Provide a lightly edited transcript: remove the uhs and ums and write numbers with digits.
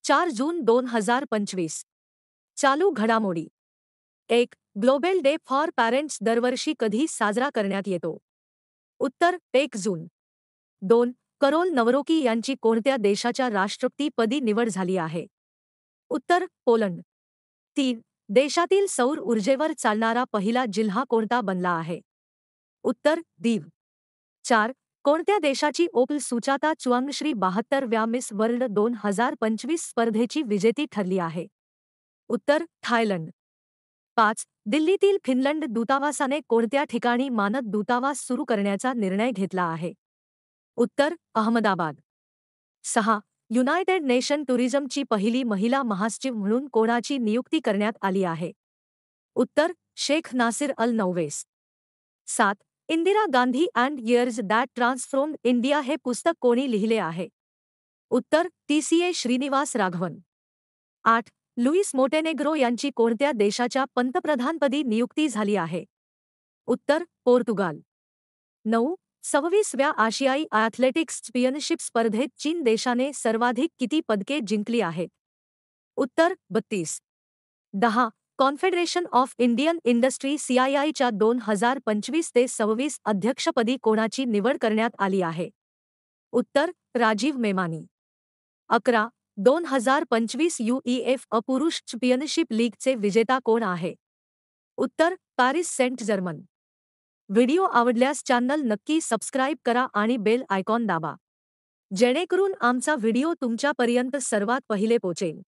4 जून 2025. चालू घडामोडी. 1. Global day for parents दरवर्षी कधी साजरा करण्यात येतो? उत्तर 1 जून. 2. करोल नवरोकी यांची कोणत्या देशाच्या राष्ट्रपतीपदी निवड झाली आहे? उत्तर पोलंड. 3. देशातील सौर ऊर्जेवर चालणारा पहिला जिल्हा कोणता बनला आहे? उत्तर दीव. 4. कोणत्या देशाची ओपल सुचाता चुआंगश्री 72व्या मिस वर्ल्ड 2025 स्पर्धेची विजेती ठरली आहे? उत्तर थायलंड. 5. दिल्लीतील फिनलंड दूतावासाने कोणत्या ठिकाणी मानक दूतावास सुरू करण्याचा निर्णय घेतला आहे? उत्तर अहमदाबाद. 6. युनायटेड नेशन टुरिझमची पहिली महिला महासचिव म्हणून कोणाची नियुक्ती करण्यात आली आहे? उत्तर Sheikh Nasir Al Nowais. 7. Indira Gandhi and years that transformed India हे पुस्तक कोणी लिहिले आहे? उत्तर TCA Srinivas Raghavan. 8. Luis Montenegro यांची कोणत्या देशाच्या पंतप्रधानपदी नियुक्ती झाली आहे? उत्तर पोर्तुगाल. 9. 26व्या आशियाई ॲथलेटिक्स चॅम्पियनशिप स्पर्धेत चीन देशाने सर्वाधिक किती पदके जिंकली आहेत? उत्तर 32. 10. कॉन्फेडरेशन ऑफ इंडियन इंडस्ट्री CIIच्या 2025 ते 26 अध्यक्षपदी कोणाची निवड करण्यात आली आहे? उत्तर राजीव मेमानी. 11. 2025 UEFA पुरुष चॅम्पियनशिप लीगचे विजेता कोण आहे? उत्तर पॅरिस सेंट जर्मन. व्हिडिओ आवडल्यास चॅनल नक्की सबस्क्राईब करा आणि बेल आयकॉन दाबा, जेणेकरून आमचा व्हिडिओ तुमच्यापर्यंत सर्वात पहिले पोहोचेल.